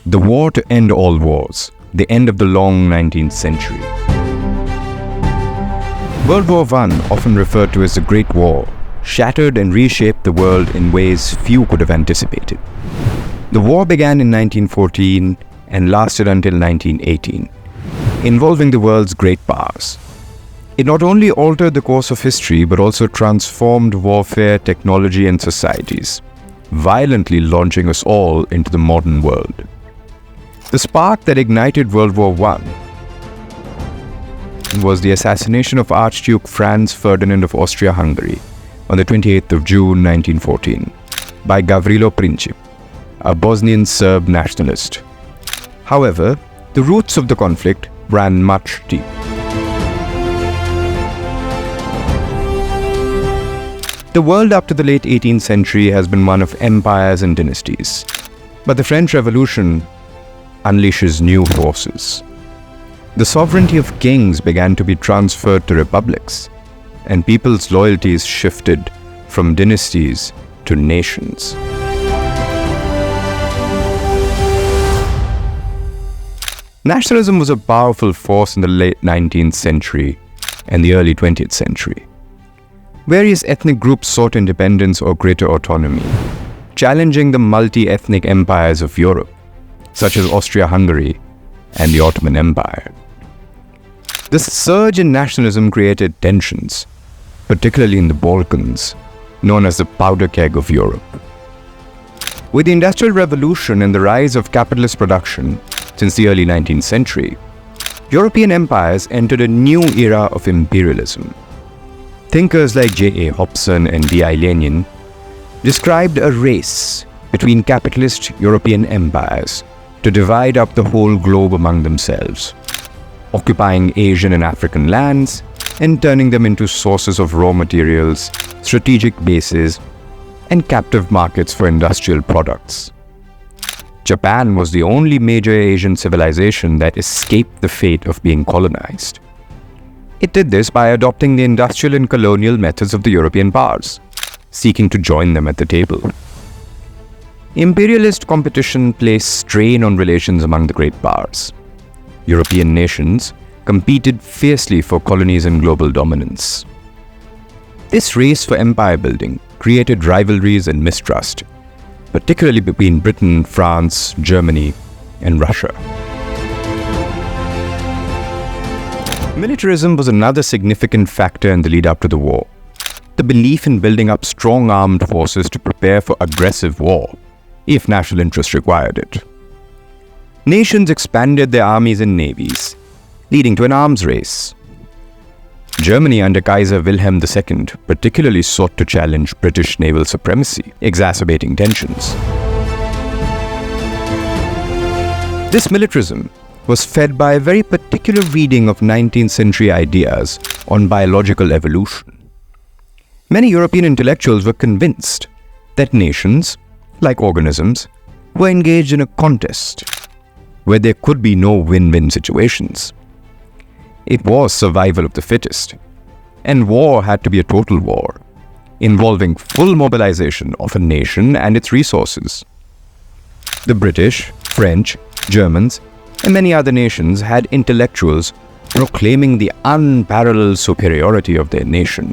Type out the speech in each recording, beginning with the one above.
The war to end all wars, the end of the long 19th century. World War I, often referred to as the Great War, shattered and reshaped the world in ways few could have anticipated. The war began in 1914 and lasted until 1918, involving the world's great powers. It not only altered the course of history but also transformed warfare, technology and societies, violently launching us all into the modern world. The spark that ignited World War I was the assassination of Archduke Franz Ferdinand of Austria-Hungary on the 28th of June 1914 by Gavrilo Princip, a Bosnian Serb nationalist. However, the roots of the conflict ran much deeper. The world up to the late 18th century has been one of empires and dynasties, but the French Revolution unleashes new forces. The sovereignty of kings began to be transferred to republics, and people's loyalties shifted from dynasties to nations. Nationalism was a powerful force in the late 19th century and the early 20th century. Various ethnic groups sought independence or greater autonomy, challenging the multi-ethnic empires of Europe, such as Austria-Hungary and the Ottoman Empire. This surge in nationalism created tensions, particularly in the Balkans, known as the powder keg of Europe. With the Industrial Revolution and the rise of capitalist production since the early 19th century, European empires entered a new era of imperialism. Thinkers like J.A. Hobson and D.I. Lenin described a race between capitalist European empires to divide up the whole globe among themselves, occupying Asian and African lands and turning them into sources of raw materials, strategic bases, and captive markets for industrial products. Japan was the only major Asian civilization that escaped the fate of being colonized. It did this by adopting the industrial and colonial methods of the European powers, seeking to join them at the table. Imperialist competition placed strain on relations among the great powers. European nations competed fiercely for colonies and global dominance. This race for empire building created rivalries and mistrust, particularly between Britain, France, Germany, and Russia. Militarism was another significant factor in the lead-up to the war. The belief in building up strong armed forces to prepare for aggressive war, if national interest required it. Nations expanded their armies and navies, leading to an arms race. Germany under Kaiser Wilhelm II particularly sought to challenge British naval supremacy, exacerbating tensions. This militarism was fed by a very particular reading of 19th century ideas on biological evolution. Many European intellectuals were convinced that nations, like organisms, were engaged in a contest where there could be no win-win situations. It was survival of the fittest, and war had to be a total war, involving full mobilization of a nation and its resources. The British, French, Germans, and many other nations had intellectuals proclaiming the unparalleled superiority of their nation,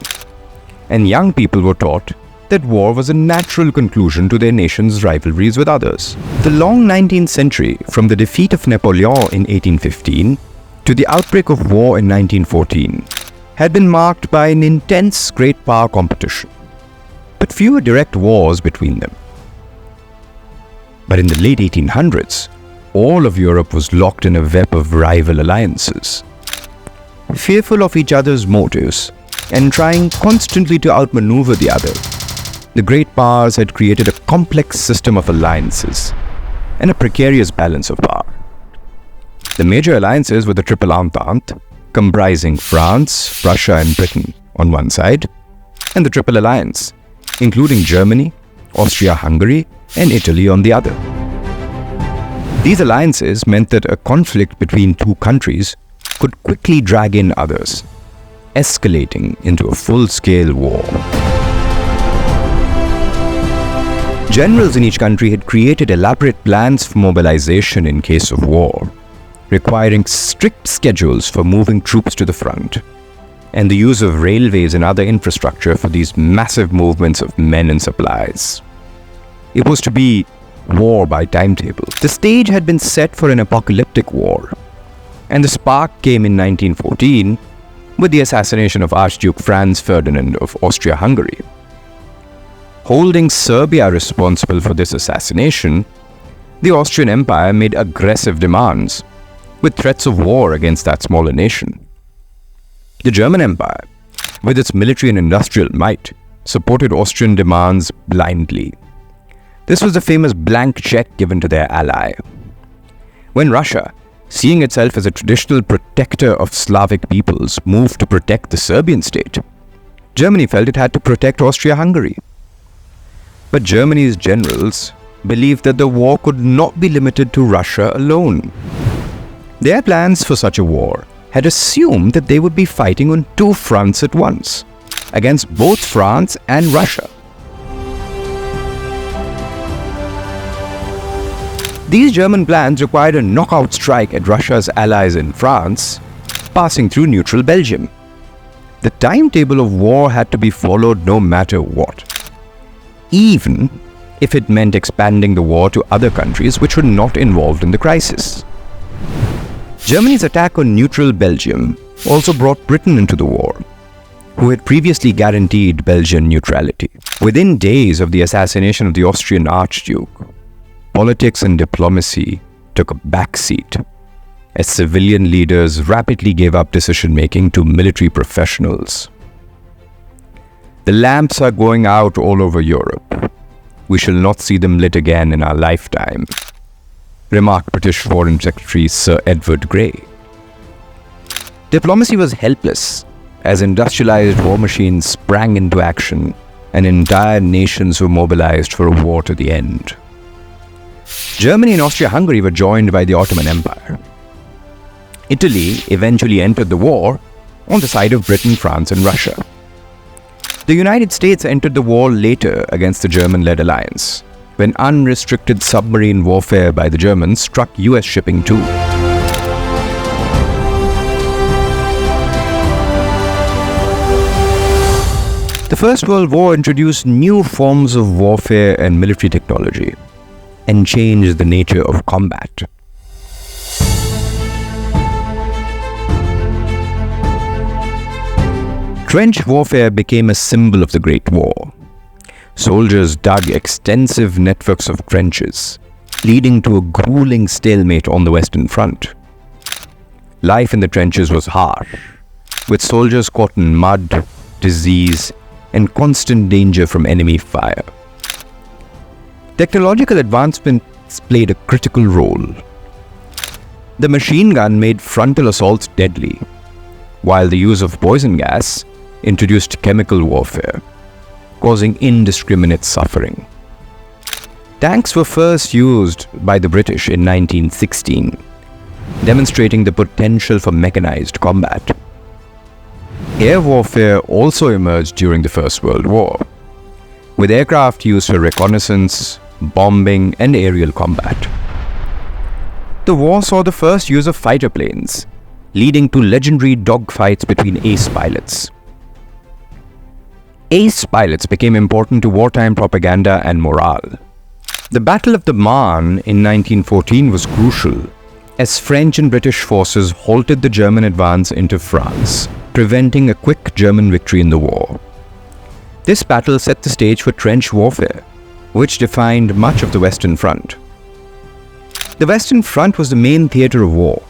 and young people were taught that war was a natural conclusion to their nation's rivalries with others. The long 19th century, from the defeat of Napoleon in 1815 to the outbreak of war in 1914, had been marked by an intense great power competition, but fewer direct wars between them. But in the late 1800s, all of Europe was locked in a web of rival alliances. Fearful of each other's motives and trying constantly to outmaneuver the other, the great powers had created a complex system of alliances and a precarious balance of power. The major alliances were the Triple Entente, comprising France, Russia and Britain on one side, and the Triple Alliance, including Germany, Austria-Hungary and Italy on the other. These alliances meant that a conflict between two countries could quickly drag in others, escalating into a full-scale war. Generals in each country had created elaborate plans for mobilization in case of war, requiring strict schedules for moving troops to the front, and the use of railways and other infrastructure for these massive movements of men and supplies. It was to be war by timetable. The stage had been set for an apocalyptic war, and the spark came in 1914 with the assassination of Archduke Franz Ferdinand of Austria-Hungary. Holding Serbia responsible for this assassination, the Austrian Empire made aggressive demands, with threats of war against that smaller nation. The German Empire, with its military and industrial might, supported Austrian demands blindly. This was the famous blank check given to their ally. When Russia, seeing itself as a traditional protector of Slavic peoples, moved to protect the Serbian state, Germany felt it had to protect Austria-Hungary. But Germany's generals believed that the war could not be limited to Russia alone. Their plans for such a war had assumed that they would be fighting on two fronts at once, against both France and Russia. These German plans required a knockout strike at Russia's allies in France, passing through neutral Belgium. The timetable of war had to be followed no matter what, even if it meant expanding the war to other countries which were not involved in the crisis. Germany's attack on neutral Belgium also brought Britain into the war, who had previously guaranteed Belgian neutrality. Within days of the assassination of the Austrian Archduke, politics and diplomacy took a backseat as civilian leaders rapidly gave up decision-making to military professionals. The lamps are going out all over Europe. We shall not see them lit again in our lifetime, remarked British Foreign Secretary Sir Edward Grey. Diplomacy was helpless as industrialized war machines sprang into action and entire nations were mobilized for a war to the end. Germany and Austria-Hungary were joined by the Ottoman Empire. Italy eventually entered the war on the side of Britain, France, and Russia. The United States entered the war later against the German-led alliance, when unrestricted submarine warfare by the Germans struck US shipping too. The First World War introduced new forms of warfare and military technology, and changed the nature of combat. Trench warfare became a symbol of the Great War. Soldiers dug extensive networks of trenches, leading to a grueling stalemate on the Western Front. Life in the trenches was harsh, with soldiers caught in mud, disease, and constant danger from enemy fire. Technological advancements played a critical role. The machine gun made frontal assaults deadly, while the use of poison gas introduced chemical warfare, causing indiscriminate suffering. Tanks were first used by the British in 1916, demonstrating the potential for mechanized combat. Air warfare also emerged during the First World War, with aircraft used for reconnaissance, bombing, and aerial combat. The war saw the first use of fighter planes, leading to legendary dogfights between ace pilots. Ace pilots became important to wartime propaganda and morale. The Battle of the Marne in 1914 was crucial, as French and British forces halted the German advance into France, preventing a quick German victory in the war. This battle set the stage for trench warfare, which defined much of the Western Front. The Western Front was the main theatre of war,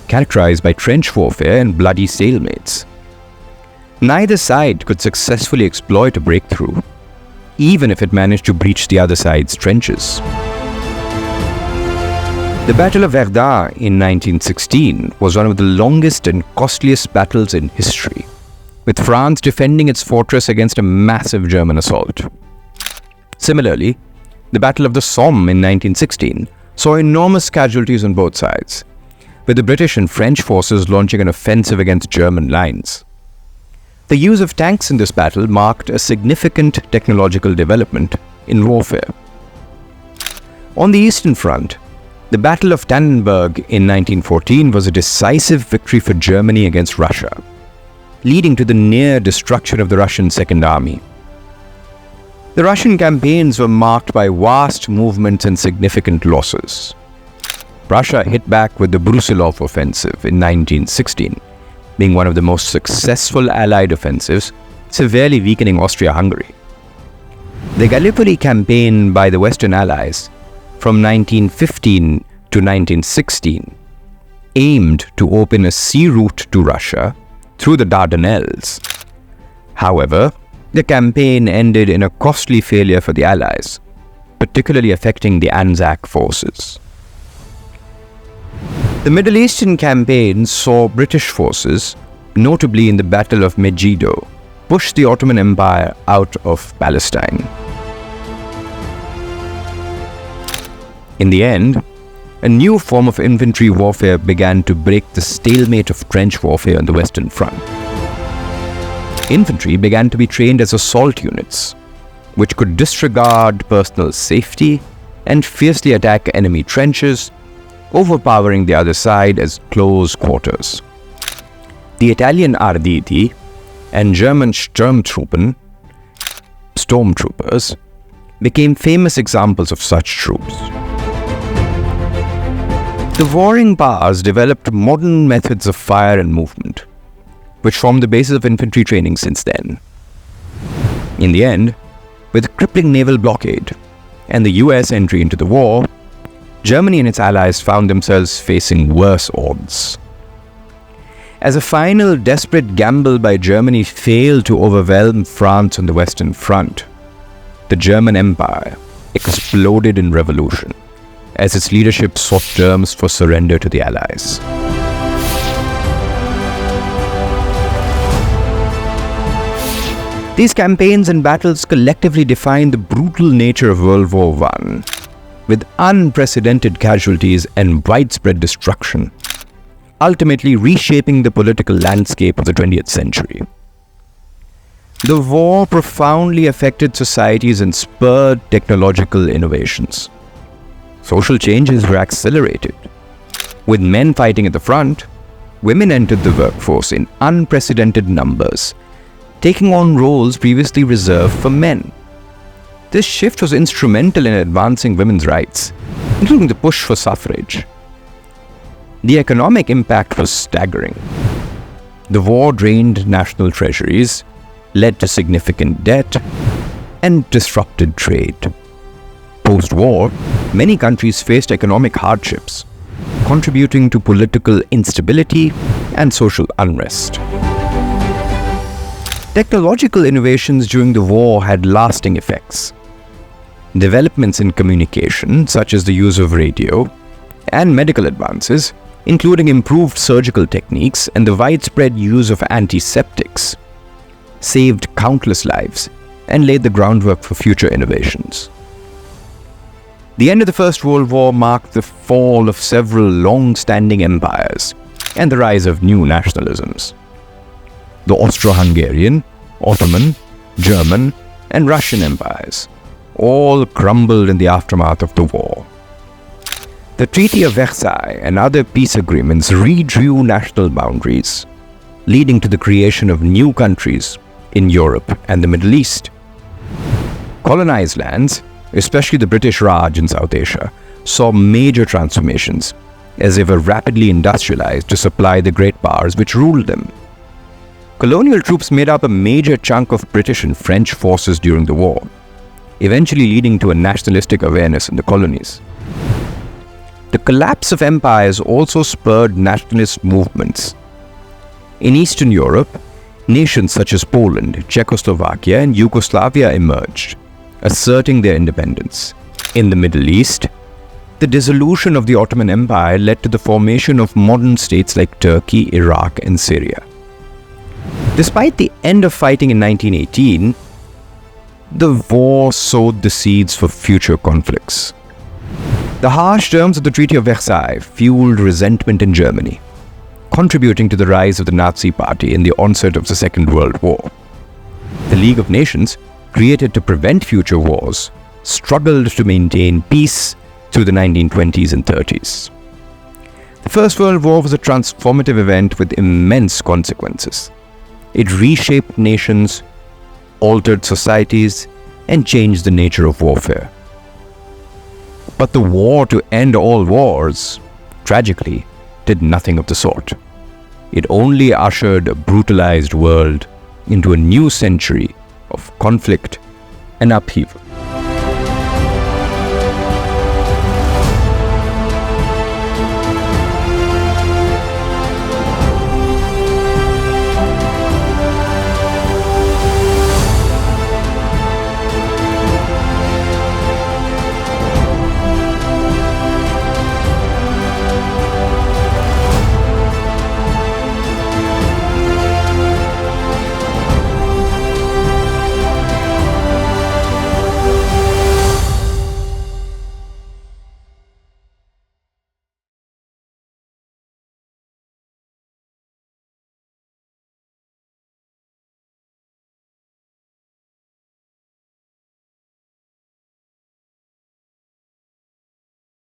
characterized by trench warfare and bloody stalemates. Neither side could successfully exploit a breakthrough, even if it managed to breach the other side's trenches. The Battle of Verdun in 1916 was one of the longest and costliest battles in history, with France defending its fortress against a massive German assault. Similarly, the Battle of the Somme in 1916 saw enormous casualties on both sides, with the British and French forces launching an offensive against German lines. The use of tanks in this battle marked a significant technological development in warfare, On the Eastern Front, the Battle of Tannenberg in 1914 was a decisive victory for Germany against Russia, leading to the near destruction of the Russian Second Army. The Russian campaigns were marked by vast movements and significant losses. Russia hit back with the Brusilov offensive in 1916, being one of the most successful Allied offensives, severely weakening Austria-Hungary. The Gallipoli campaign by the Western Allies from 1915 to 1916 aimed to open a sea route to Russia through the Dardanelles. However, the campaign ended in a costly failure for the Allies, particularly affecting the Anzac forces. The Middle Eastern campaign saw British forces, notably in the Battle of Megiddo, push the Ottoman Empire out of Palestine. In the end, a new form of infantry warfare began to break the stalemate of trench warfare on the Western Front. Infantry began to be trained as assault units, which could disregard personal safety and fiercely attack enemy trenches, overpowering the other side as close quarters. The Italian Arditi and German Sturmtruppen, stormtroopers, became famous examples of such troops. The warring powers developed modern methods of fire and movement, which formed the basis of infantry training since then. In the end, with a crippling naval blockade and the US entry into the war, Germany and its allies found themselves facing worse odds. As a final desperate gamble by Germany failed to overwhelm France on the Western Front, the German Empire exploded in revolution as its leadership sought terms for surrender to the Allies. These campaigns and battles collectively defined the brutal nature of World War I, with unprecedented casualties and widespread destruction, ultimately reshaping the political landscape of the 20th century. The war profoundly affected societies and spurred technological innovations. Social changes were accelerated. With men fighting at the front, women entered the workforce in unprecedented numbers, taking on roles previously reserved for men. This shift was instrumental in advancing women's rights, including the push for suffrage. The economic impact was staggering. The war drained national treasuries, led to significant debt, and disrupted trade. Post-war, many countries faced economic hardships, contributing to political instability and social unrest. Technological innovations during the war had lasting effects. Developments in communication, such as the use of radio, and medical advances, including improved surgical techniques and the widespread use of antiseptics, saved countless lives and laid the groundwork for future innovations. The end of the First World War marked the fall of several long-standing empires and the rise of new nationalisms. The Austro-Hungarian, Ottoman, German, and Russian empires all crumbled in the aftermath of the war. The Treaty of Versailles and other peace agreements redrew national boundaries, leading to the creation of new countries in Europe and the Middle East. Colonized lands, especially the British Raj in South Asia, saw major transformations as they were rapidly industrialized to supply the great powers which ruled them. Colonial troops made up a major chunk of British and French forces during the war, eventually leading to a nationalistic awareness in the colonies. The collapse of empires also spurred nationalist movements. In Eastern Europe, nations such as Poland, Czechoslovakia, and Yugoslavia emerged, asserting their independence. In the Middle East, the dissolution of the Ottoman Empire led to the formation of modern states like Turkey, Iraq, and Syria. Despite the end of fighting in 1918, the war sowed the seeds for future conflicts. The harsh terms of the Treaty of Versailles fueled resentment in Germany, contributing to the rise of the Nazi Party in the onset of the Second World War. The League of Nations, created to prevent future wars, struggled to maintain peace through the 1920s and 30s. The First World War was a transformative event with immense consequences. It reshaped nations, altered societies, and changed the nature of warfare. But the war to end all wars, tragically, did nothing of the sort. It only ushered a brutalized world into a new century of conflict and upheaval.